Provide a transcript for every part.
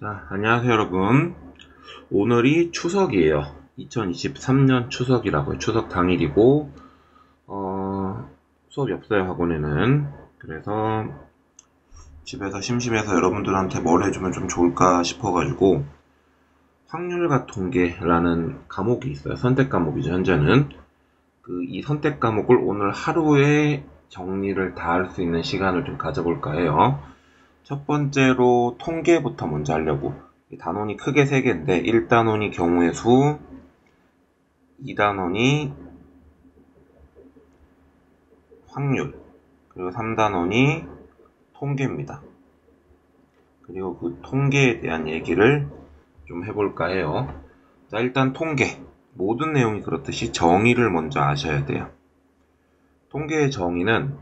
자, 안녕하세요 여러분. 오늘이 추석이에요. 2023년 추석이라고요. 추석 당일이고 수업이 없어요, 학원에는. 그래서 집에서 심심해서 여러분들한테 뭘 해주면 좀 좋을까 싶어가지고 확률과 통계라는 과목이 있어요. 선택 과목이죠, 현재는. 이 선택 과목을 오늘 하루에 정리를 다 할 수 있는 시간을 좀 가져볼까 해요. 첫 번째로 통계부터 먼저 하려고. 단원이 크게 3개인데 1단원이 경우의 수, 2단원이 확률, 그리고 3단원이 통계입니다. 그리고 그 통계에 대한 얘기를 좀 해볼까 해요. 자, 일단 통계. 모든 내용이 그렇듯이 정의를 먼저 아셔야 돼요. 통계의 정의는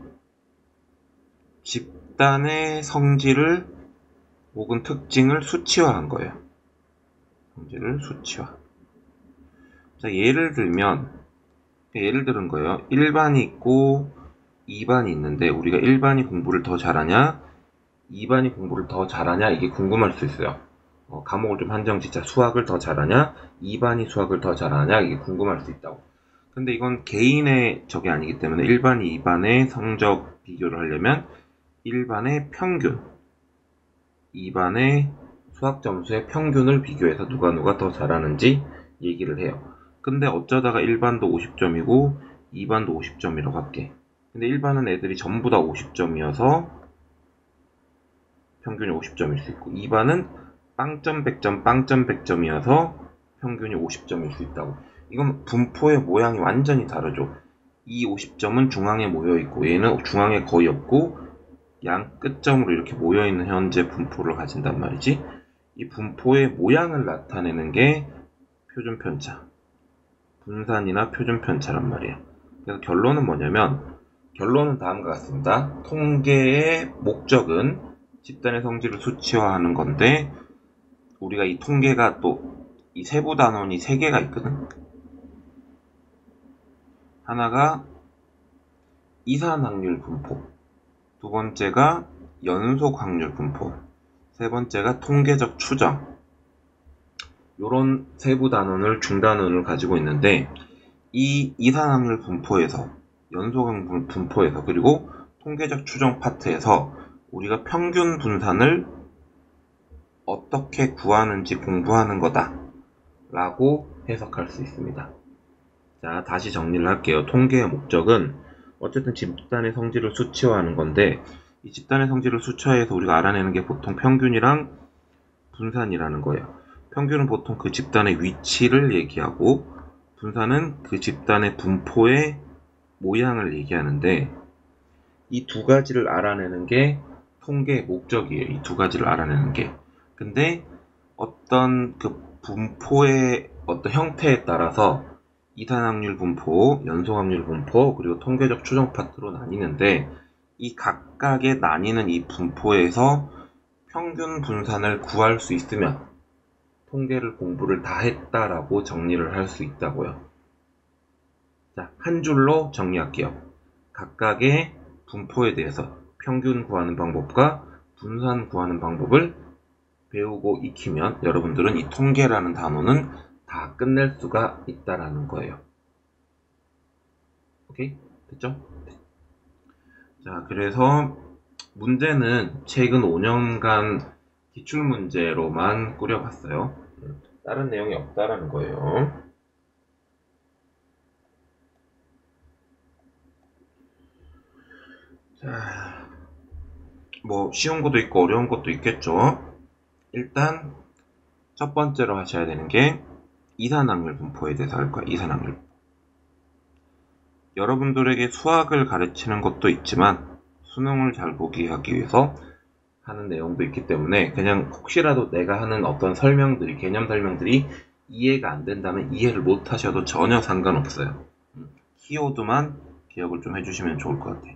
집단의 성질을 혹은 특징을 수치화한 거예요. 성질을 수치화. 자, 예를 들은 거예요. 1반이 있고 2반이 있는데 우리가 1반이 공부를 더 잘하냐 2반이 공부를 더 잘하냐 이게 궁금할 수 있어요. 과목을 좀 한정 짓자. 수학을 더 잘하냐 2반이 수학을 더 잘하냐 이게 궁금할 수 있다고. 근데 이건 개인의 적이 아니기 때문에 1반, 2반의 성적 비교를 하려면 1반의 평균, 2반의 수학 점수의 평균을 비교해서 누가 더 잘하는지 얘기를 해요. 근데 어쩌다가 1반도 50점이고 2반도 50점이라고 할게. 근데 1반은 애들이 전부 다 50점이어서 평균이 50점일 수 있고 2반은 빵점 100점 빵점 100점이어서 평균이 50점일 수 있다고. 이건 분포의 모양이 완전히 다르죠. 이 50점은 중앙에 모여있고 얘는 중앙에 거의 없고 양 끝점으로 이렇게 모여있는 현재 분포를 가진단 말이지. 이 분포의 모양을 나타내는 게 표준편차, 분산이나 표준편차란 말이에요. 그래서 결론은 뭐냐면, 결론은 다음과 같습니다. 통계의 목적은 집단의 성질을 수치화하는 건데, 우리가 이 통계가 또 이 세부 단원이 3개가 있거든. 하나가 이산 확률 분포, 두 번째가 연속 확률 분포, 세 번째가 통계적 추정. 요런 세부 단원을 중단원을 가지고 있는데 이 이산 확률 분포에서 연속 확률 분포에서 그리고 통계적 추정 파트에서 우리가 평균 분산을 어떻게 구하는지 공부하는 거다 라고 해석할 수 있습니다. 자, 다시 정리를 할게요. 통계의 목적은 어쨌든 집단의 성질을 수치화하는 건데 이 집단의 성질을 수치화해서 우리가 알아내는 게 보통 평균이랑 분산이라는 거예요. 평균은 보통 그 집단의 위치를 얘기하고 분산은 그 집단의 분포의 모양을 얘기하는데 이 두 가지를 알아내는 게 통계의 목적이에요. 이 두 가지를 알아내는 게. 근데 어떤 그 분포의 어떤 형태에 따라서 이산확률 분포, 연속확률 분포, 그리고 통계적 추정 파트로 나뉘는데 이 각각의 나뉘는 이 분포에서 평균 분산을 구할 수 있으면 통계를 공부를 다 했다라고 정리를 할 수 있다고요. 자, 한 줄로 정리할게요. 각각의 분포에 대해서 평균 구하는 방법과 분산 구하는 방법을 배우고 익히면 여러분들은 이 통계라는 단어는 다 끝낼 수가 있다라는 거예요. 오케이? 됐죠? 자, 그래서 문제는 최근 5년간 기출문제로만 꾸려봤어요. 다른 내용이 없다라는 거예요. 자, 뭐 쉬운 것도 있고 어려운 것도 있겠죠. 일단 첫 번째로 하셔야 되는 게 이산확률 분포에 대해서 할 거예요. 이산확률. 여러분들에게 수학을 가르치는 것도 있지만 수능을 잘 보기 하기 위해서 하는 내용도 있기 때문에 그냥 혹시라도 내가 하는 어떤 설명들이, 개념 설명들이 이해가 안 된다면 이해를 못 하셔도 전혀 상관없어요. 키워드만 기억을 좀 해주시면 좋을 것 같아요.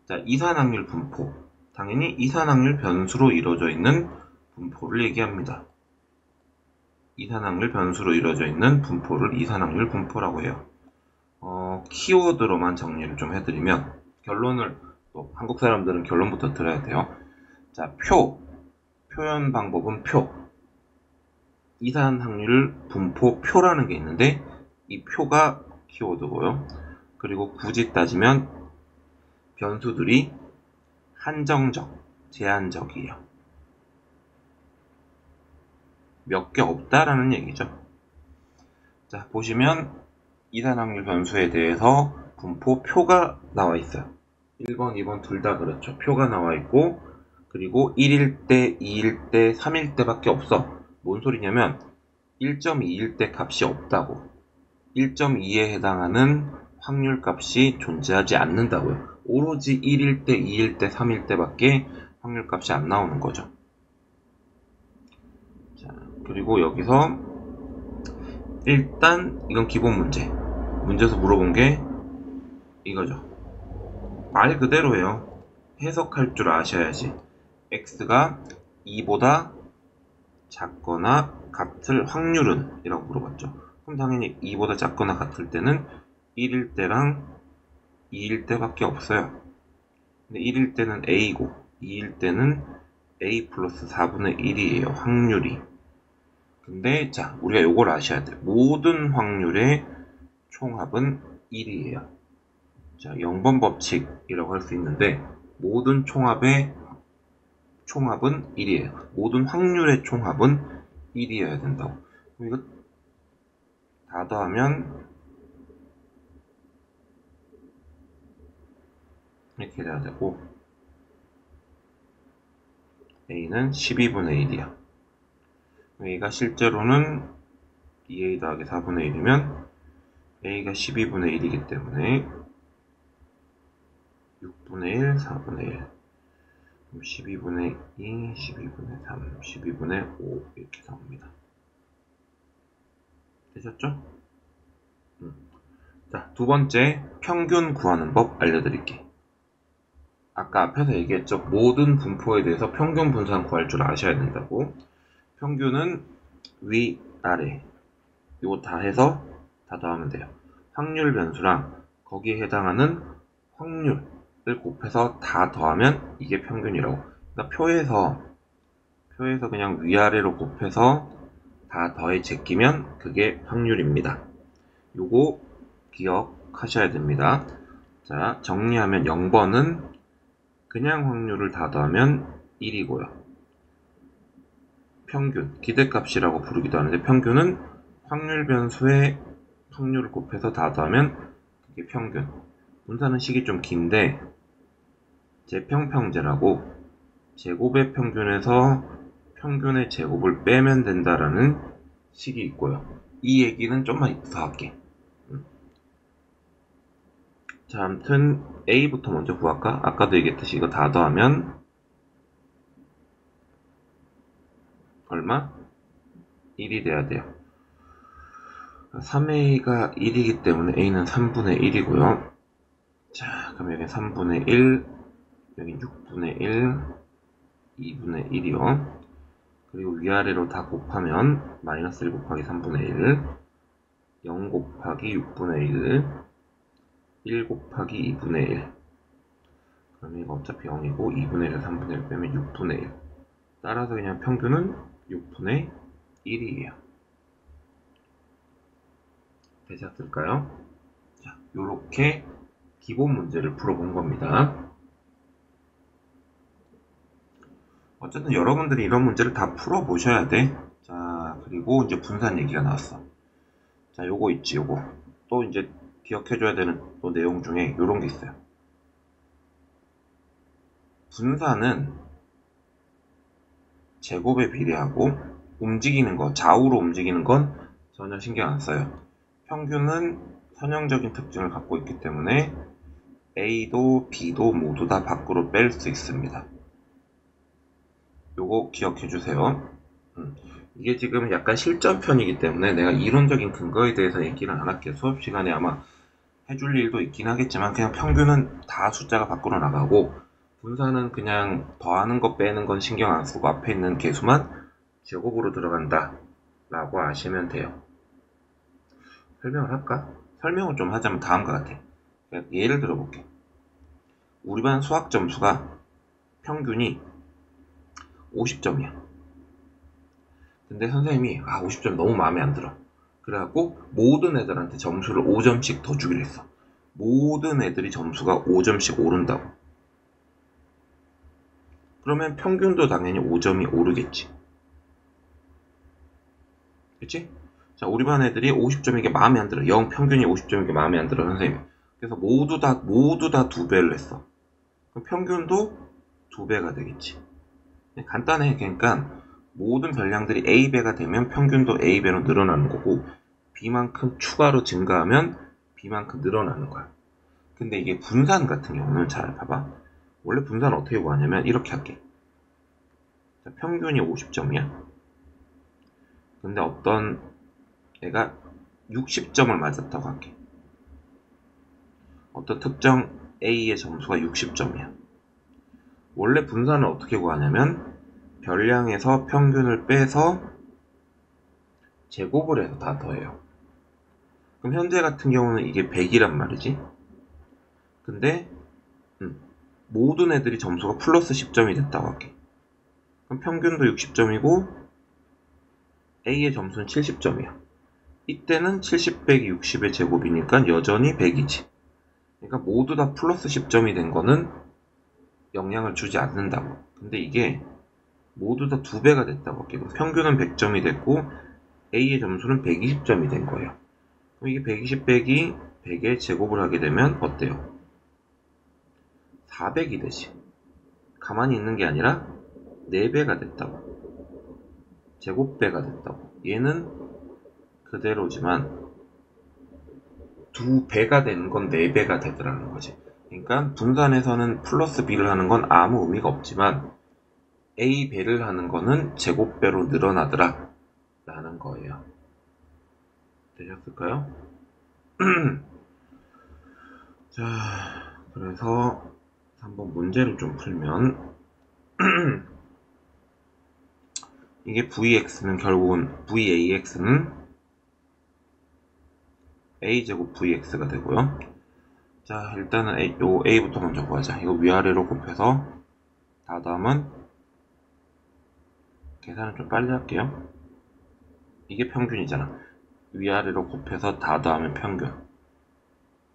자, 이산확률 분포. 당연히 이산확률 변수로 이루어져 있는 분포를 얘기합니다. 이산확률 변수로 이루어져 있는 분포를 이산확률 분포라고 해요. 키워드로만 정리를 좀 해드리면 결론을 또 한국 사람들은 결론부터 들어야 돼요. 자, 표현 방법은 이산확률 분포 표라는 게 있는데 이 표가 키워드고요. 그리고 굳이 따지면 변수들이 한정적, 제한적이에요. 몇 개 없다라는 얘기죠. 자, 보시면 이산확률 변수에 대해서 분포 표가 나와 있어요. 1번, 2번 둘 다 그렇죠. 표가 나와 있고, 그리고 1일 때, 2일 때, 3일 때밖에 없어. 뭔 소리냐면 1.2일 때 값이 없다고. 1.2에 해당하는 확률 값이 존재하지 않는다고요. 오로지 1일 때, 2일 때, 3일 때밖에 확률 값이 안 나오는 거죠. 자, 그리고 여기서 일단 이건 기본 문제에서 물어본 게 이거죠. 말 그대로예요. 해석할 줄 아셔야지. x가 2보다 작거나 같을 확률은? 이라고 물어봤죠. 그럼 당연히 2보다 작거나 같을 때는 1일 때랑 2일 때밖에 없어요. 근데 1일 때는 a고 2일 때는 a 플러스 4분의 1이에요. 확률이. 근데 자, 우리가 요걸 아셔야 돼요. 모든 확률의 총합은 1이에요. 자, 0번 법칙이라고 할 수 있는데 모든 총합의 총합은 1이에요. 모든 확률의 총합은 1이어야 된다고. 그럼 이거 다 더하면 이렇게 돼야 되고 a는 12분의 1이야. a가 실제로는 2a 더하기 4분의 1이면 a가 12분의 1이기 때문에 6분의 1, 4분의 1 12분의 2, 12분의 3, 12분의 5 이렇게 나옵니다. 되셨죠? 자, 두 번째 평균 구하는 법 알려드릴게. 아까 앞에서 얘기했죠. 모든 분포에 대해서 평균 분산 구할 줄 아셔야 된다고. 평균은 위, 아래 이거 다 해서 다 더하면 돼요. 확률 변수랑 거기에 해당하는 확률을 곱해서 다 더하면 이게 평균이라고. 그러니까 표에서 그냥 위아래로 곱해서 다 더해 제끼면 그게 확률입니다. 요거 기억하셔야 됩니다. 자, 정리하면 0번은 그냥 확률을 다 더하면 1이고요. 평균, 기대값이라고 부르기도 하는데 평균은 확률 변수의 확률을 곱해서 다 더하면 그게 평균. 분산은 식이 좀 긴데 제평평제라고 제곱의 평균에서 평균의 제곱을 빼면 된다라는 식이 있고요. 이 얘기는 좀만 더 할게. 자, 아무튼 a부터 먼저 구할까? 아까도 얘기했듯이 이거 다 더하면 얼마? 1이 돼야 돼요. 3a가 1이기 때문에 a는 3분의 1이고요. 자, 그럼 여기 3분의 1, 여기 6분의 1, 2분의 1이요. 그리고 위아래로 다 곱하면 마이너스 1 곱하기 3분의 1, 0 곱하기 6분의 1, 1 곱하기 2분의 1. 그럼 이거 어차피 0이고 2분의 1에서 3분의 1 빼면 6분의 1. 따라서 그냥 평균은 6분의 1이에요. 되셨을까요? 자, 요렇게 기본 문제를 풀어본 겁니다. 어쨌든 여러분들이 이런 문제를 다 풀어보셔야 돼. 자, 그리고 이제 분산 얘기가 나왔어. 자, 요거 있지, 요거. 또 이제 기억해줘야 되는 또 내용 중에 요런 게 있어요. 분산은 제곱에 비례하고 움직이는 거, 좌우로 움직이는 건 전혀 신경 안 써요. 평균은 선형적인 특징을 갖고 있기 때문에 A도 B도 모두 다 밖으로 뺄 수 있습니다. 요거 기억해 주세요. 이게 지금 약간 실전편이기 때문에 내가 이론적인 근거에 대해서 얘기는 안 할게요. 수업 시간에 아마 해줄 일도 있긴 하겠지만 그냥 평균은 다 숫자가 밖으로 나가고 분산은 그냥 더하는 거 빼는 건 신경 안 쓰고 앞에 있는 개수만 제곱으로 들어간다 라고 아시면 돼요. 설명을 할까? 설명을 좀 하자면 다음과 같아. 예를 들어볼게. 우리 반 수학 점수가 평균이 50점이야. 근데 선생님이 50점 너무 마음에 안 들어. 그래갖고 모든 애들한테 점수를 5점씩 더 주기로 했어. 모든 애들이 점수가 5점씩 오른다고. 그러면 평균도 당연히 5점이 오르겠지. 그치? 자, 우리 반 애들이 50점이게 마음에 안 들어. 평균이 50점이게 마음에 안 들어, 선생님. 그래서 모두 다 2배를 했어. 그럼 평균도 2배가 되겠지. 간단해. 그러니까 모든 별량들이 A배가 되면 평균도 A배로 늘어나는 거고, B만큼 추가로 증가하면 B만큼 늘어나는 거야. 근데 이게 분산 같은 경우는 잘 봐봐. 원래 분산을 어떻게 구하냐면 이렇게 할게. 자, 평균이 50점이야. 근데 어떤 애가 60점을 맞았다고 할게. 어떤 특정 A의 점수가 60점이야. 원래 분산을 어떻게 구하냐면 별량에서 평균을 빼서 제곱을 해서 다 더해요. 그럼 현재 같은 경우는 이게 100이란 말이지. 근데 모든 애들이 점수가 플러스 10점이 됐다고 할게. 그럼 평균도 60점이고 A의 점수는 70점이야. 이때는 70 빼기 60의 제곱이니까 여전히 100이지. 그러니까 모두 다 플러스 10점이 된 거는 영향을 주지 않는다고. 근데 이게 모두 다 2배가 됐다고 할게요. 평균은 100점이 됐고 A의 점수는 120점이 된 거예요. 그럼 이게 120 빼기 100의 제곱을 하게 되면 어때요? 400이 되지. 가만히 있는 게 아니라 4배가 됐다고. 제곱배가 됐다고. 얘는 그대로지만 2배가 되는 건 4배가 되더라는 거지. 그러니까 분산에서는 플러스 B를 하는 건 아무 의미가 없지만 A배를 하는 거는 제곱배로 늘어나더라 라는 거예요. 되셨을까요? 자, 그래서 한번 문제를 좀 풀면 이게 VX는 결국은 VAX는 A제곱 VX가 되고요. 자, 일단은 A부터 먼저 구하자. 이거 위아래로 곱해서 다 더하면 계산을 좀 빨리 할게요. 이게 평균이잖아. 위아래로 곱해서 다 더하면 평균.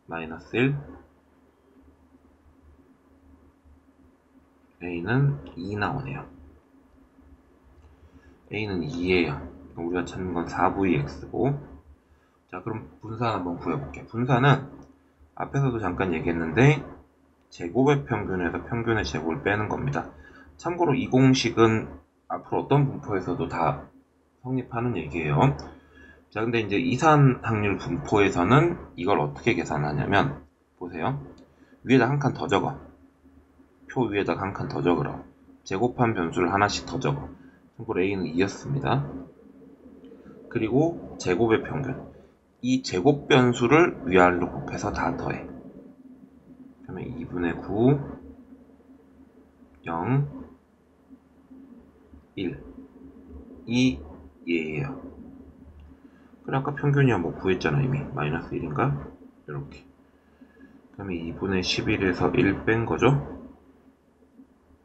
마이너스 1. A는 2 나오네요. A는 2예요. 우리가 찾는 건 4VX고. 자, 그럼 분산 한번 구해볼게. 분산은 앞에서도 잠깐 얘기했는데 제곱의 평균에서 평균의 제곱을 빼는 겁니다. 참고로 이 공식은 앞으로 어떤 분포에서도 다 성립하는 얘기예요. 자, 근데 이제 이산항률 분포에서는 이걸 어떻게 계산하냐면 보세요. 위에다 한 칸 더 적어. 표 위에다가 한 칸 더 적으라고. 제곱한 변수를 하나씩 더 적어. 참고로 A는 2였습니다. 그리고 제곱의 평균. 이 제곱 변수를 위아래로 곱해서 다 더해. 그러면 2분의 9, 0, 1. 이 얘예요. 그래 아까 평균이야 뭐 구했잖아 이미. 마이너스 1인가? 이렇게. 그러면 2분의 11에서 1 뺀 거죠?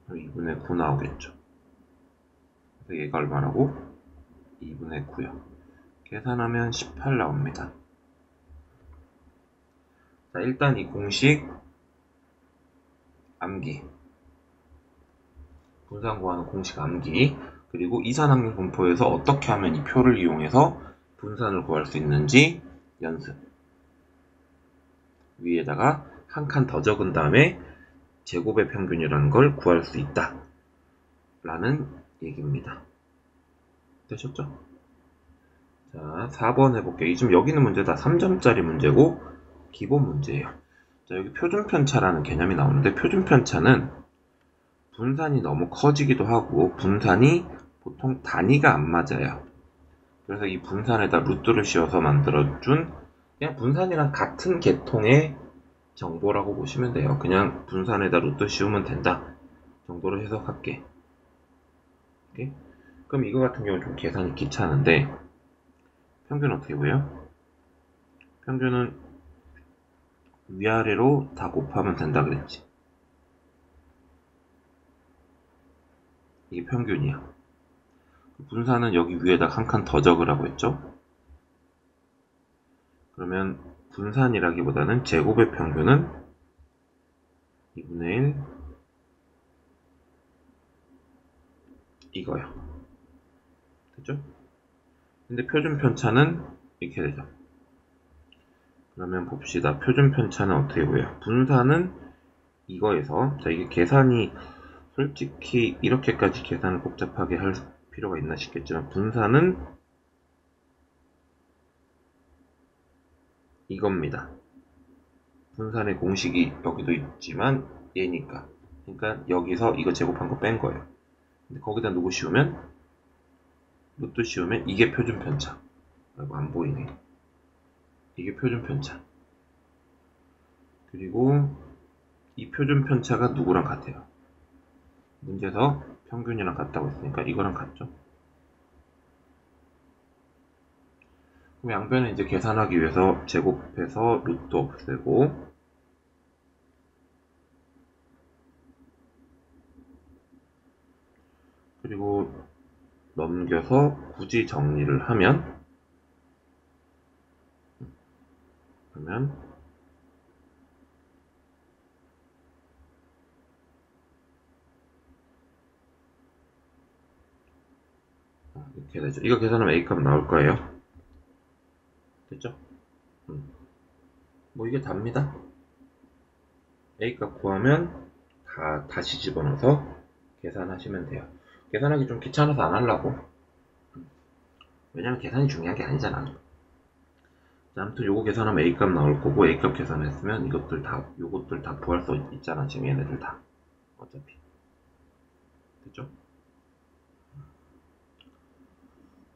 2분의 9 나오겠죠. 그래서 얘가 얼마라고? 2분의 9요. 계산하면 18 나옵니다. 자, 일단 이 공식 암기. 분산 구하는 공식 암기. 그리고 이산항률 분포에서 어떻게 하면 이 표를 이용해서 분산을 구할 수 있는지 연습. 위에다가 한 칸 더 적은 다음에 제곱의 평균이라는 걸 구할 수 있다. 라는 얘기입니다. 되셨죠? 자, 4번 해볼게요. 지금 여기 있는 문제 다 3점짜리 문제고 기본 문제예요. 자, 여기 표준편차라는 개념이 나오는데 표준편차는 분산이 너무 커지기도 하고 분산이 보통 단위가 안 맞아요. 그래서 이 분산에다 루트를 씌워서 만들어준 그냥 분산이랑 같은 계통의 정보라고 보시면 돼요. 그냥 분산에다 루트 씌우면 된다 정도로 해석할게. 오케이? 그럼 이거 같은 경우는 좀 계산이 귀찮은데 평균 어떻게 보여요? 평균은 위아래로 다 곱하면 된다 그랬지. 이게 평균이야. 분산은 여기 위에다 한 칸 더 적으라고 했죠? 그러면 분산이라기보다는 제곱의 평균은 2분의 1 이거야. 됐죠? 근데 표준 편차는 이렇게 되죠. 그러면 봅시다. 표준 편차는 어떻게 보여요? 분산은 이거에서, 자, 이게 계산이 솔직히 이렇게까지 계산을 복잡하게 할 필요가 있나 싶겠지만, 분산은 이겁니다. 분산의 공식이 여기도 있지만 얘니까. 그러니까 여기서 이거 제곱한 거 뺀 거예요. 근데 거기다 누구 씌우면? 루트 씌우면 이게 표준 편차. 아이고, 안 보이네. 이게 표준 편차. 그리고 이 표준 편차가 누구랑 같아요? 문제에서 평균이랑 같다고 했으니까 이거랑 같죠? 그럼 양변을 이제 계산하기 위해서 제곱해서 루트 없애고, 그리고 넘겨서 굳이 정리를 하면, 그러면 이렇게 되죠. 이거 계산하면 A값 나올 거예요. 됐죠? 뭐 이게 답니다. A값 구하면 다시 집어넣어서 계산하시면 돼요. 계산하기 좀 귀찮아서 안 하려고. 왜냐면 계산이 중요한 게 아니잖아. 자, 아무튼 요거 계산하면 A값 나올 거고, A값 계산했으면 요것들 다 구할 수 있잖아. 지금 얘네들 다. 어차피. 됐죠?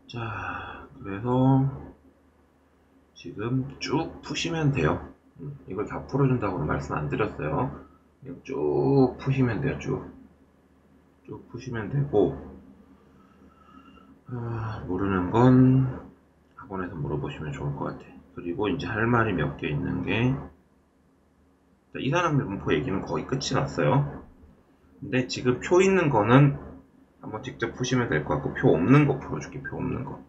자, 그래서 지금 쭉 푸시면 돼요. 이걸 다 풀어준다고 말씀 안 드렸어요. 그냥 쭉 푸시면 돼요. 쭉 푸시면 되고, 모르는 건 학원에서 물어보시면 좋을 것 같아. 그리고 이제 할 말이 몇 개 있는 게, 이산항 분포 얘기는 거의 끝이 났어요. 근데 지금 표 있는 거는 한번 직접 푸시면 될 것 같고, 표 없는 거 풀어줄게. 표 없는 거.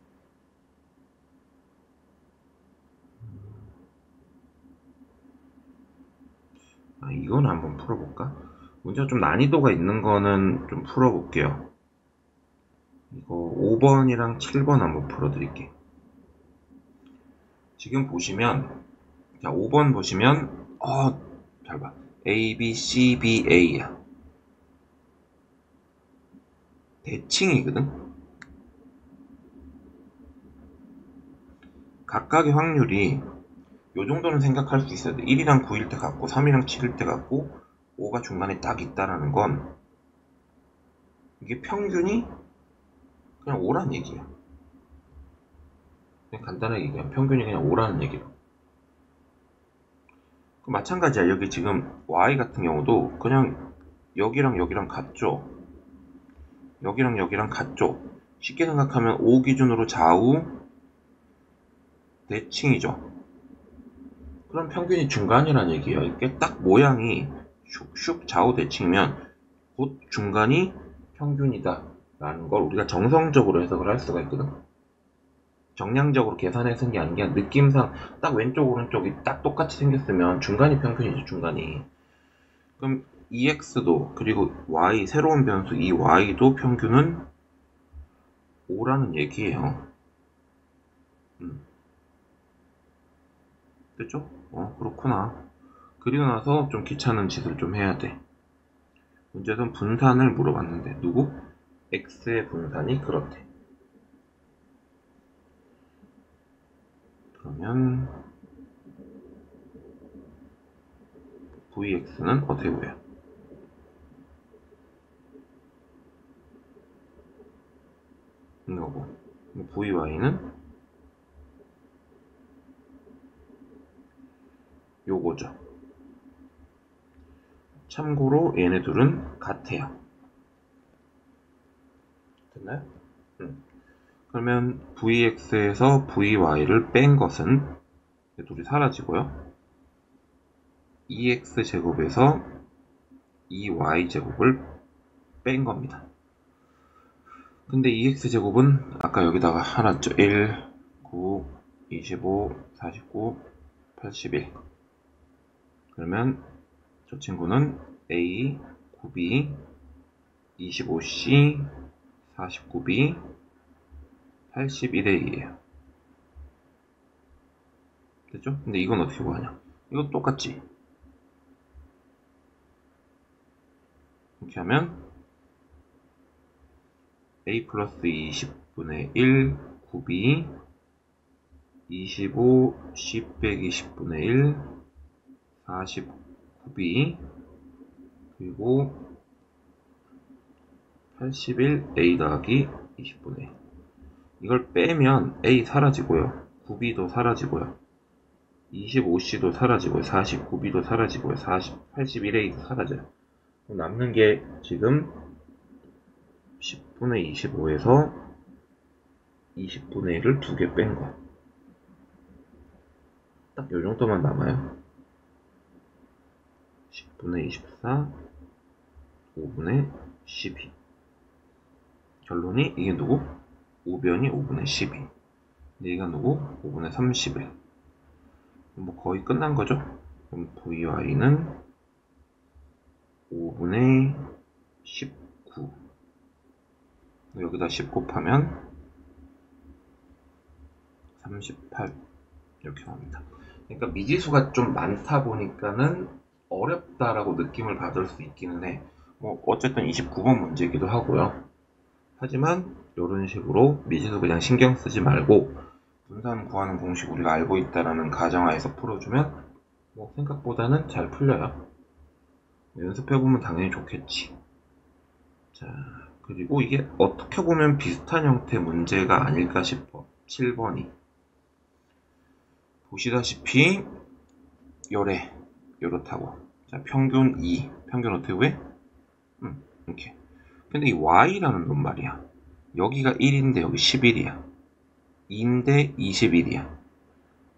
이건 한번 풀어볼까? 문제가 좀 난이도가 있는 거는 좀 풀어볼게요. 이거 5번이랑 7번 한번 풀어드릴게. 지금 보시면, 자, 5번 보시면, 잘 봐. A, B, C, B, A야. 대칭이거든? 각각의 확률이 요 정도는 생각할 수 있어야 돼. 1이랑 9일 때 같고, 3이랑 7일 때 같고, 5가 중간에 딱 있다라는 건, 이게 평균이 그냥 5란 얘기야. 그냥 간단하게 얘기하면 평균이 그냥 5라는 얘기로. 마찬가지야. 여기 지금 Y 같은 경우도 그냥 여기랑 여기랑 같죠. 여기랑 여기랑 같죠. 쉽게 생각하면 5 기준으로 좌우 대칭이죠. 그럼 평균이 중간이란 얘기예요. 이게 딱 모양이 슉슉 좌우 대칭이면 곧 중간이 평균이다 라는 걸 우리가 정성적으로 해석을 할 수가 있거든. 정량적으로 계산해서 쓴 게 아니라 느낌상 딱 왼쪽 오른쪽이 딱 똑같이 생겼으면 중간이 평균이죠. 중간이. 그럼 EX도 그리고 Y 새로운 변수 이 Y도 평균은 5라는 얘기예요. 됐죠? 그렇구나. 그리고 나서 좀 귀찮은 짓을 좀 해야 돼. 문제는 분산을 물어봤는데 누구? X의 분산이 그렇대. 그러면 Vx는 어떻게 보여? 이거고 Vy는 요거죠. 참고로 얘네 둘은 같아요. 됐나요? 그러면 Vx에서 Vy를 뺀 것은 얘 둘이 사라지고요. 2x제곱에서 2y제곱을 뺀 겁니다. 근데 2x제곱은 아까 여기다가 하나 죠 1, 9, 25, 49, 81. 그러면 저 친구는 a, 9b, 25c, 49b, 81a예요. 됐죠? 근데 이건 어떻게 구하냐? 이거 똑같지? 이렇게 하면 a 플러스 20분의 1, 9b, 25, c 빼기 10분의 1, 49b, 그리고 81a 더하기 20분의 1. 이걸 빼면 a 사라지고요. 9b도 사라지고요. 25c도 사라지고요. 49b도 사라지고요. 81a도 사라져요. 남는 게 지금 10분의 25에서 20분의 1을 두 개 뺀 거. 딱 요 정도만 남아요. 10분의 24, 5분의 12. 결론이 이게 누구? 우변이 5분의 12. 얘가 누구? 5분의 31. 뭐 거의 끝난 거죠? 그럼 VY는 5분의 19. 여기다 10 곱하면 38. 이렇게 나옵니다. 그러니까 미지수가 좀 많다 보니까는 어렵다라고 느낌을 받을 수 있기는 해. 뭐 어쨌든 29번 문제이기도 하고요. 하지만 이런 식으로 미지수 그냥 신경 쓰지 말고 분산 구하는 공식 우리가 알고 있다라는 가정하에서 풀어주면 뭐 생각보다는 잘 풀려요. 연습해보면 당연히 좋겠지. 자, 그리고 이게 어떻게 보면 비슷한 형태 문제가 아닐까 싶어. 7번이. 보시다시피 요렇다고. 자, 평균 2. 평균 어떻게 구해? 이렇게. 근데 이 y라는 놈 말이야. 여기가 1인데 여기 11이야. 2인데 21이야.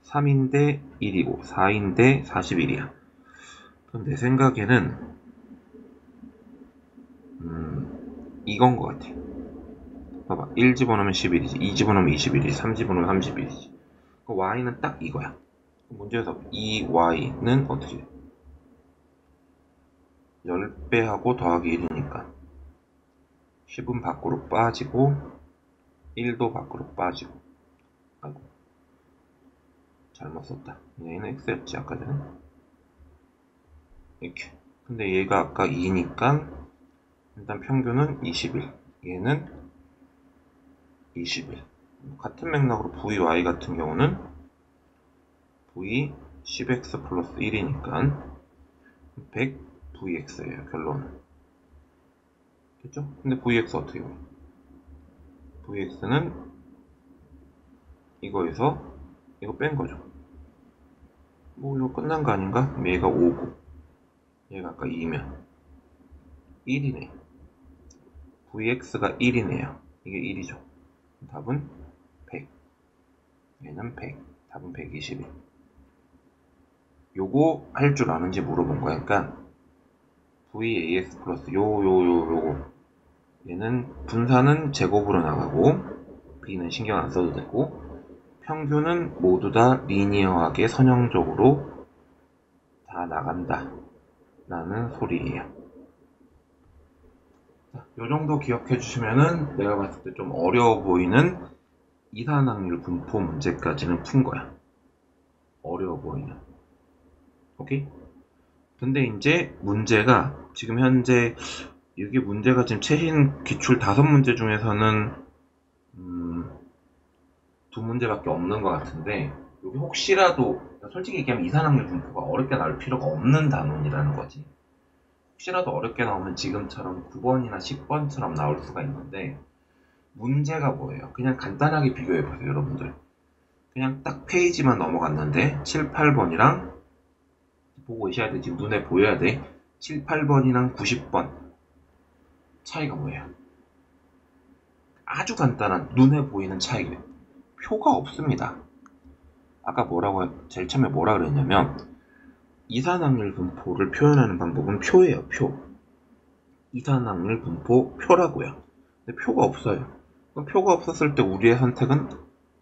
3인데 1이고 4인데 41이야. 그럼 내 생각에는 이건 것 같아. 봐봐. 1 집어넣으면 11이지. 2 집어넣으면 21이지. 3 집어넣으면 31이지. y는 딱 이거야. 문제에서 이 y는 어떻게 돼? 10배하고 더하기 1이니까 10은 밖으로 빠지고 1도 밖으로 빠지고. 아이고, 잘못 썼다. 얘는 x였지 아까 전에. 이렇게. 근데 얘가 아까 2니까 일단 평균은 21. 얘는 21. 같은 맥락으로 VY 같은 경우는 V 10x 플러스 1이니까 100 VX예요. 결론은. 됐죠? 근데 VX 어떻게 해요? VX는 이거에서 이거 뺀 거죠. 뭐 이거 끝난 거 아닌가? 얘가 5고 얘가 아까 2면 1이네. VX가 1이네요. 이게 1이죠. 답은 100. 얘는 100. 답은 121. 요거 할 줄 아는지 물어본 거야. 그러니까 VAX 플러스 요거 얘는 분산은 제곱으로 나가고 B는 신경 안 써도 되고 평균은 모두 다 리니어하게 선형적으로 다 나간다 라는 소리예요. 요 정도 기억해 주시면은 내가 봤을 때 좀 어려워 보이는 이산항률 분포 문제까지는 푼 거야. 어려워 보이는. 오케이? 근데 이제 문제가 지금 현재 이게 문제가 지금 최신 기출 5문제 중에서는 2문제밖에 없는 것 같은데 여기 혹시라도 솔직히 얘기하면 이산항률 분포가 어렵게 나올 필요가 없는 단원이라는 거지. 혹시라도 어렵게 나오면 지금처럼 9번이나 10번처럼 나올 수가 있는데 문제가 뭐예요? 그냥 간단하게 비교해보세요 여러분들. 그냥 딱 페이지만 넘어갔는데 7, 8번이랑 보고 오셔야 돼. 지금 눈에 보여야 돼. 7, 8번이랑 90번 차이가 뭐예요? 아주 간단한 눈에 보이는 차이예요. 표가 없습니다. 아까 제일 처음에 뭐라 그랬냐면 이산항률 분포를 표현하는 방법은 표예요. 표. 이산항률 분포 표라고요. 근데 표가 없어요. 그럼 표가 없었을 때 우리의 선택은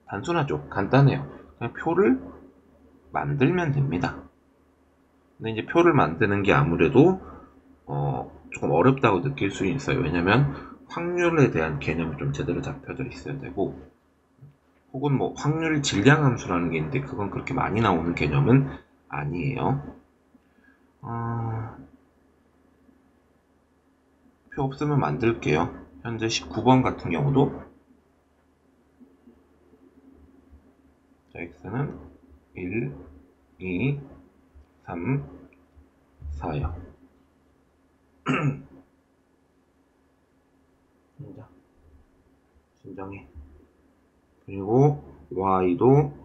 단순하죠. 간단해요. 그냥 표를 만들면 됩니다. 근데 이제 표를 만드는 게 아무래도 조금 어렵다고 느낄 수 있어요. 왜냐면 확률에 대한 개념이 좀 제대로 잡혀져 있어야 되고, 혹은 뭐 확률 질량 함수라는 게 있는데 그건 그렇게 많이 나오는 개념은 아니에요. 표 없으면 만들게요. 현재 19번 같은 경우도 자, x는 1, 2, 3, 4요. 진정해. 그리고 y도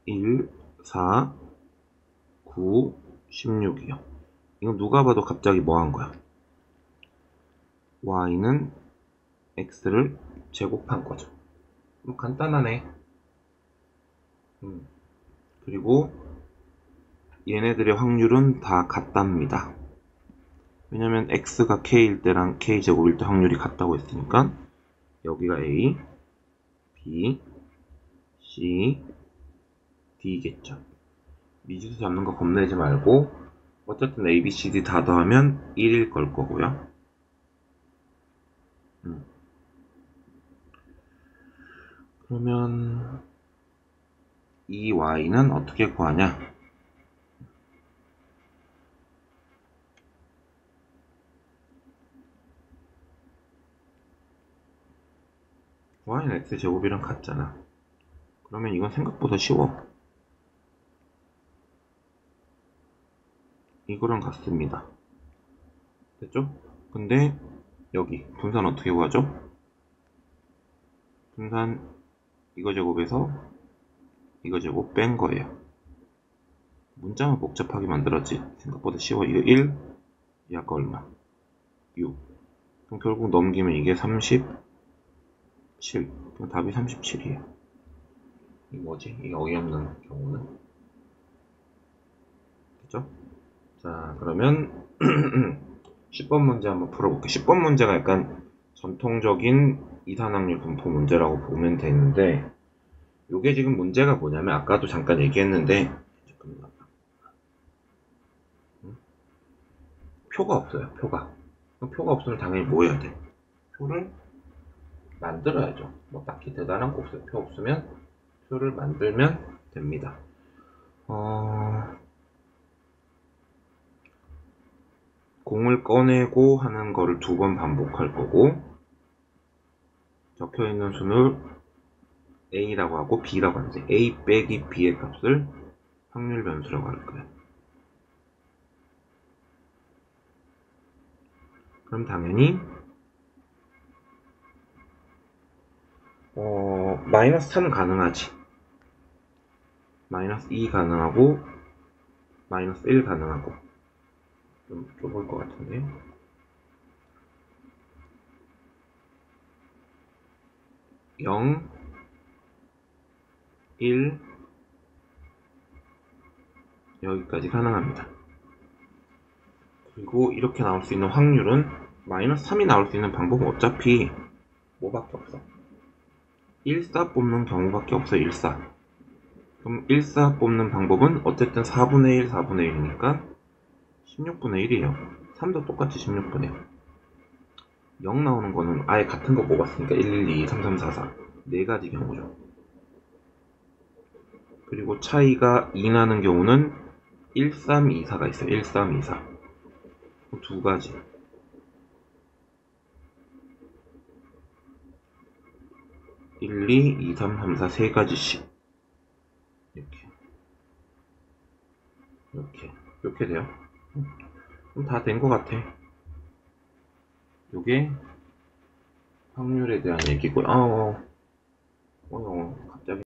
1, 4, 9, 16이요. 이건 누가 봐도 갑자기 뭐 한 거야? y는 x를 제곱한 거죠. 간단하네. 그리고 얘네들의 확률은 다 같답니다. 왜냐면 x가 k일 때랑 k제곱일 때 확률이 같다고 했으니까 여기가 a, b, c, d겠죠. 미지수 잡는 거 겁내지 말고 어쨌든 a, b, c, d 다 더하면 1일 걸 거고요. 그러면 이 y는 어떻게 구하냐? y는 x제곱이랑 같잖아. 그러면 이건 생각보다 쉬워. 이거랑 같습니다. 됐죠? 근데 여기 분산 어떻게 구하죠? 분산 이거 제곱에서 이거 제곱 뺀 거예요. 문장을 복잡하게 만들었지. 생각보다 쉬워. 이거 1, 이 아까 얼마? 6. 그럼 결국 넘기면 이게 37. 그럼 답이 37이에요. 이게 뭐지? 이게 어이없는 경우는. 그죠? 자, 그러면 10번 문제 한번 풀어볼게요. 10번 문제가 약간 전통적인 이산항률 분포 문제라고 보면 되는데, 요게 지금 문제가 뭐냐면 아까도 잠깐 얘기했는데 표가 없어요. 표가 없으면 당연히 뭐 해야 돼? 표를 만들어야죠. 뭐 딱히 대단한 거 없어요. 표 없으면 표를 만들면 됩니다. 공을 꺼내고 하는 거를 2번 반복할 거고, 적혀있는 수를 a라고 하고 b라고 하는데 a 빼기 b의 값을 확률 변수라고 할 거예요. 그럼 당연히 마이너스 3 가능하지. 마이너스 2 가능하고 마이너스 1 가능하고. 좀 좁을 것 같은데. 0, 1, 여기까지 가능합니다. 그리고 이렇게 나올 수 있는 확률은 마이너스 3이 나올 수 있는 방법은 어차피 뭐밖에 없어? 1사 뽑는 경우밖에 없어. 1사. 그럼 1사 뽑는 방법은 어쨌든 4분의 1, 4분의 1이니까 16분의 1이에요. 3도 똑같이 16분의 1. 0 나오는 거는 아예 같은 거 뽑았으니까 1, 1, 2, 3, 3, 4, 4. 네 가지 경우죠. 그리고 차이가 2 나는 경우는 1, 3, 2, 4가 있어요. 1, 3, 2, 4. 두 가지. 1, 2, 2, 3, 3, 4, 세 가지씩. 이렇게 돼요. 그럼 다 된 것 같아. 요게 확률에 대한 얘기고요. 갑자기.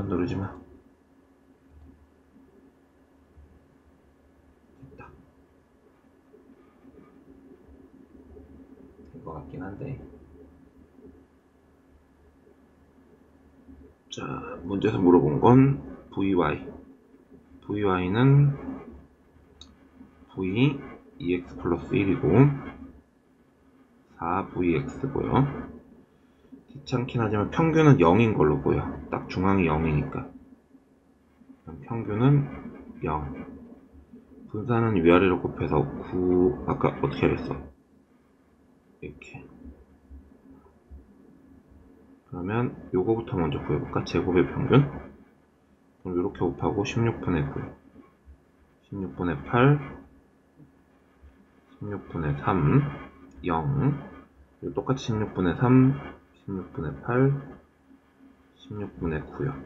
누르지마. 자, 문제에서 물어본 건 vy는 v 2x 플러스 1이고 4vx고요. 귀찮긴 하지만 평균은 0인 걸로 보여. 딱 중앙이 0이니까. 평균은 0. 분산은 위아래로 곱해서 9. 아까 어떻게 했어? 이렇게. 그러면 요거부터 먼저 구해볼까? 제곱의 평균. 그럼 이렇게 곱하고 16분의 9, 16분의 8, 16분의 3, 0. 그리고 똑같이 16분의 3, 16분의 8, 16분의 9요.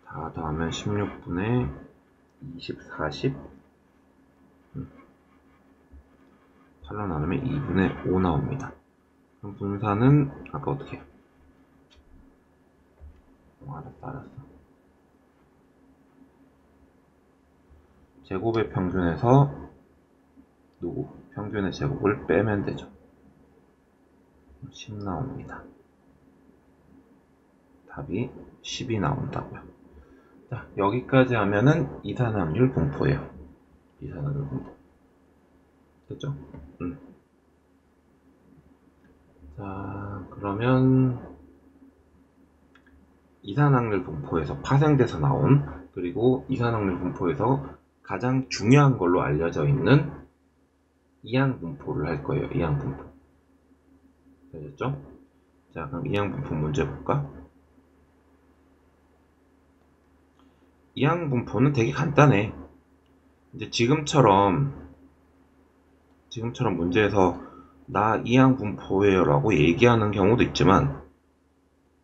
다 더하면 16분의 20, 40. 8로 나누면 2분의 5 나옵니다. 그럼 분산은 아까 어떻게? 알았어. 제곱의 평균에서 평균의 제곱을 빼면 되죠. 10 나옵니다. 답이 10이 나온다고요. 자, 여기까지 하면은 이산화탄소 분포예요. 이산화탄소 분포. 됐죠? 자, 그러면 이산화탄소 분포에서 파생돼서 나온, 그리고 이산화탄소 분포에서 가장 중요한 걸로 알려져 있는 이항 분포를 할 거예요. 이항 분포. 되셨죠? 자, 그럼 이항 분포 문제 볼까? 이항 분포는 되게 간단해. 이제 지금처럼 문제에서 나 이항 분포예요 라고 얘기하는 경우도 있지만,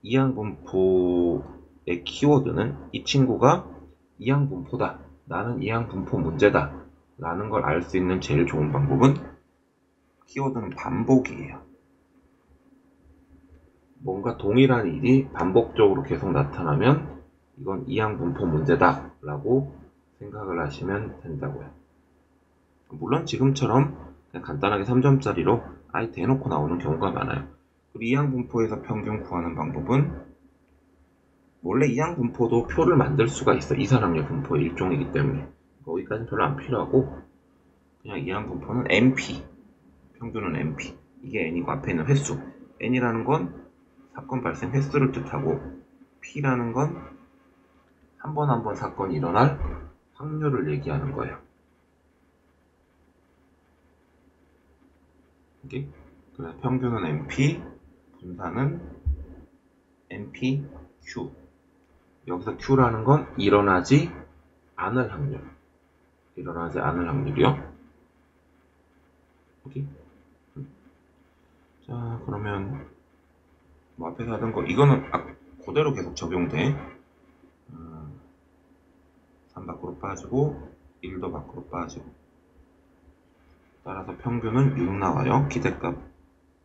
이항 분포의 키워드는 이 친구가 이항 분포다, 나는 이항 분포 문제다 라는 걸 알 수 있는 제일 좋은 방법은 키워드는 반복이에요. 뭔가 동일한 일이 반복적으로 계속 나타나면 이건 이항 분포 문제다 라고 생각을 하시면 된다고요. 물론 지금처럼 그냥 간단하게 3점짜리로 아예 대놓고 나오는 경우가 많아요. 그리고 이항 분포에서 평균 구하는 방법은, 원래 이항 분포도 표를 만들 수가 있어. 이산항률 분포의 일종이기 때문에 거기까지는 별로 안 필요하고, 그냥 이항 분포는 NP, 평균은 NP, 이게 N이고 앞에 있는 횟수, N이라는 건 사건 발생 횟수를 뜻하고, P라는 건 한 번 한 번 사건이 일어날 확률을 얘기하는 거예요. 오케이? 그래서 평균은 NP, 분산은 NPQ. 여기서 Q라는 건 일어나지 않을 확률. 일어나지 않을 확률이요. 오케이? 자, 그러면 뭐 앞에서 하던 거, 이거는 그대로 계속 적용돼. 3 밖으로 빠지고 1도 밖으로 빠지고, 따라서 평균은 6 나와요. 기대값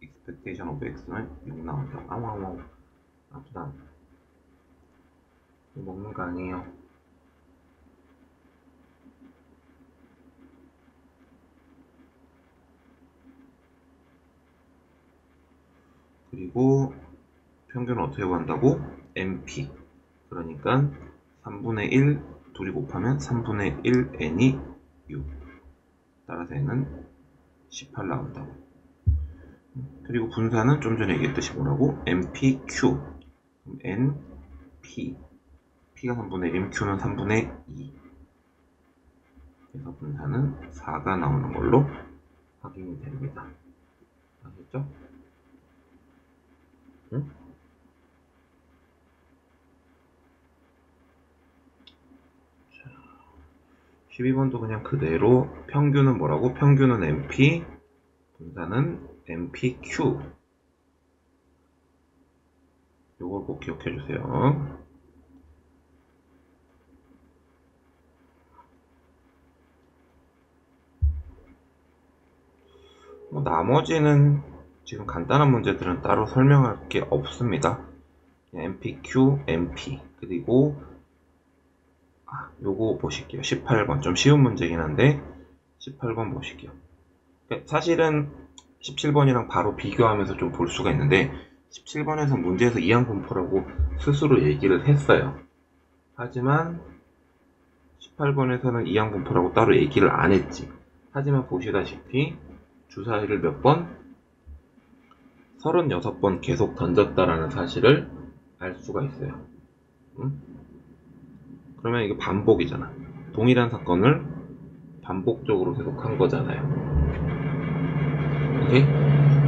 expectation of x는 6 나온다. 아우 아프다. 이거 먹는 거 아니에요. 그리고 평균은 어떻게 구한다고? NP. 그러니까 3분의 1 둘이 곱하면 3분의 1 n이 6. 따라서 n은 18 나온다고. 그리고 분산은 좀 전에 얘기했듯이 뭐라고? NPQ. 그럼 NP. P가 3분의 1이면 Q는 3분의 2. 그래서 분산은 4가 나오는 걸로 확인이 됩니다. 아셨죠? 응? 자, 12번도 그냥 그대로 평균은 뭐라고? 평균은 NP, 분산은 NPQ. 요걸 꼭 기억해 주세요. 나머지는 지금 간단한 문제들은 따로 설명할 게 없습니다. NPQ, NP. 그리고 요거 보실게요. 18번. 좀 쉬운 문제긴 한데 18번 보실게요. 사실은 17번이랑 바로 비교하면서 좀 볼 수가 있는데, 17번에서 문제에서 이항분포라고 스스로 얘기를 했어요. 하지만 18번에서는 이항분포라고 따로 얘기를 안 했지. 하지만 보시다시피 주사위를 몇 번? 36번 계속 던졌다라는 사실을 알 수가 있어요. 응? 그러면 이게 반복이잖아. 동일한 사건을 반복적으로 계속한 거잖아요. 오케이?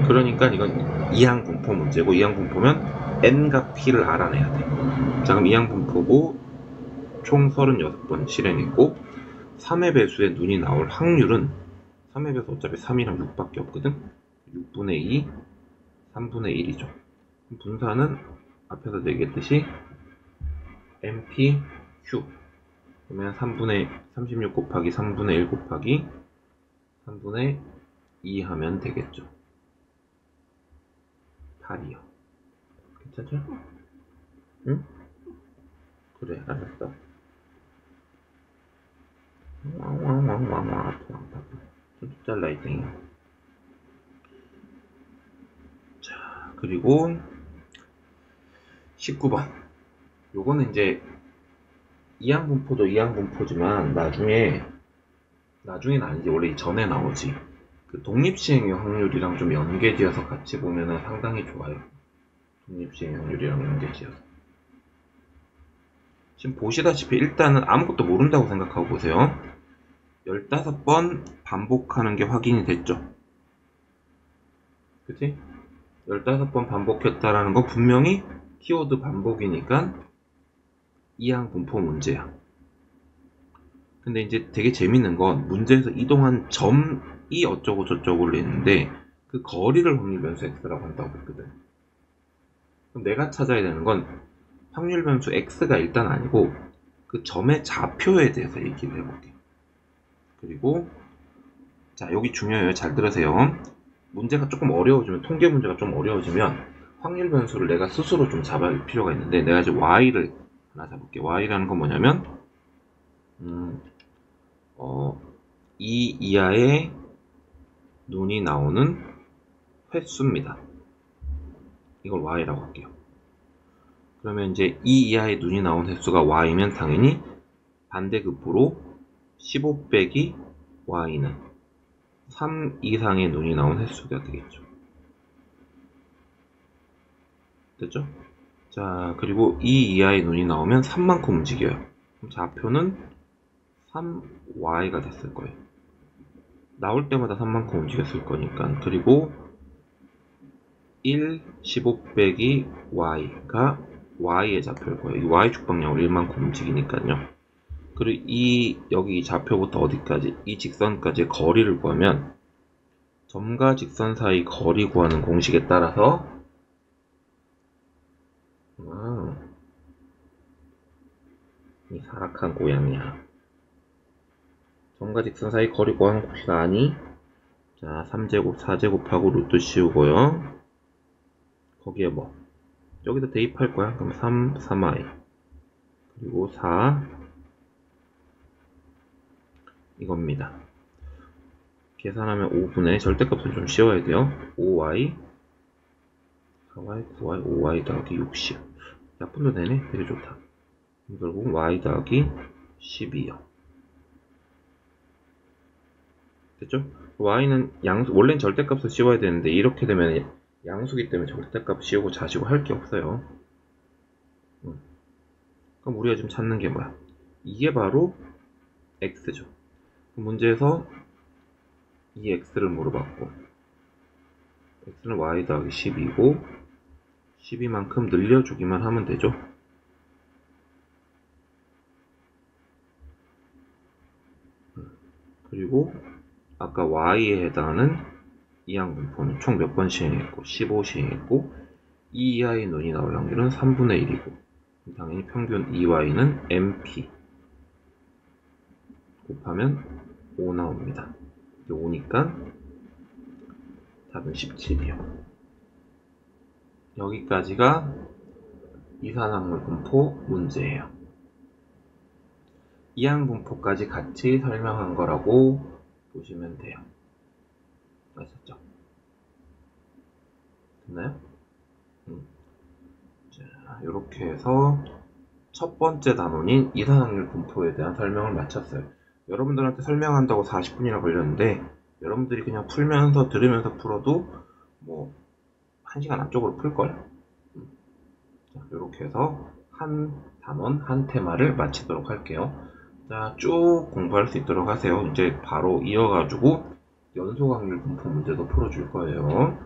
그러니까 이건 이항분포 문제고, 이항분포면 n과 p를 알아내야 돼. 자, 그럼 이항분포고 총 36번 실행했고 3의 배수에 눈이 나올 확률은 3의 배수 어차피 3이랑 6밖에 없거든. 6분의 2, 3분의 1이죠. 분사는 앞에서 얘기했듯이 MPQ, 그러면 36 곱하기 3분의 1 곱하기 3분의 2 하면 되겠죠. 8이요. 괜찮죠? 응? 그래, 알았어. 좀 잘라 있더니. 자, 그리고 19번. 요거는 이제 이항분포도 이항분포지만 나중에는 아니지, 원래 전에 나오지. 그 독립시행의 확률이랑 좀 연계지어서 같이 보면은 상당히 좋아요. 독립시행의 확률이랑 연계지어서. 지금 보시다시피 일단은 아무것도 모른다고 생각하고 보세요. 15번 반복하는 게 확인이 됐죠. 그치? 15번 반복했다라는 건 분명히 키워드 반복이니까 이항분포 문제야. 근데 이제 되게 재밌는 건 문제에서 이동한 점이 어쩌고 저쩌고를 했는데 그 거리를 확률 변수 x라고 한다고 했거든. 그럼 내가 찾아야 되는 건 확률 변수 x가 일단 아니고 그 점의 좌표에 대해서 얘기를 해볼게. 그리고 자, 여기 중요해요. 잘 들으세요. 문제가 조금 어려워지면, 통계 문제가 좀 어려워지면 확률 변수를 내가 스스로 좀 잡아야 필요가 있는데, 내가 이제 y를 하나 잡을게. y라는 건 뭐냐면 2 이하의 눈이 나오는 횟수입니다. 이걸 y라고 할게요. 그러면 이제 2 이하의 눈이 나온 횟수가 y면 당연히 반대급부로 15 빼기 y는 3 이상의 눈이 나온 횟수가 되겠죠. 됐죠? 자, 그리고 2 이하의 눈이 나오면 3만큼 움직여요. 그럼 좌표는 3y가 됐을 거예요. 나올 때마다 3만큼 움직였을 거니까. 그리고 1, 15 빼기 y가 y의 좌표일 거예요. 이 y 축방량으로 1만큼 움직이니까요. 그리고 여기 좌표부터 어디까지, 이 직선까지의 거리를 구하면 점과 직선 사이 거리 구하는 공식에 따라서 이 사악한 고양이야. 점과 직선 사이 거리 구하는 공식 아니? 자, 3제곱, 4제곱하고 루트 씌우고요. 거기에 뭐? 여기다 대입할 거야. 그럼 3, 3i. 그리고 4. 이겁니다. 계산하면 5분의 절대값은 좀 씌워야 돼요. 5y, 4y, 9y, 5y 더하기 60. 약분도 되네? 되게 좋다. 결국 y 더하기 12요. 됐죠? y는 원래는 절대값을 씌워야 되는데 이렇게 되면 양수기 때문에 절대값 씌우고 자시고 할 게 없어요. 그럼 우리가 지금 찾는 게 뭐야? 이게 바로 x죠. 문제에서 이 x를 물어봤고, x는 y 더하기 12고 12만큼 늘려주기만 하면 되죠. 그리고 아까 y에 해당하는 이항분포는 총 몇 번 시행했고 15 시행했고 2 이하의 눈이 나올 확률은 3분의 1이고 당연히 평균 2y는 mp 곱하면 5 나옵니다. 5니까 답은 17이요. 여기까지가 이산화탄소 분포 문제예요. 이항분포까지 같이 설명한 거라고 보시면 돼요. 아셨죠? 됐나요? 이렇게 해서 첫 번째 단원인 이산확률 분포에 대한 설명을 마쳤어요. 여러분들한테 설명한다고 40분이나 걸렸는데 여러분들이 그냥 풀면서 들으면서 풀어도 뭐 1시간 안쪽으로 풀걸? 자, 이렇게 해서 한 단원, 한 테마를 마치도록 할게요. 자, 쭉 공부할 수 있도록 하세요. 이제 바로 이어가지고 연소확률 분포 문제도 풀어줄 거예요.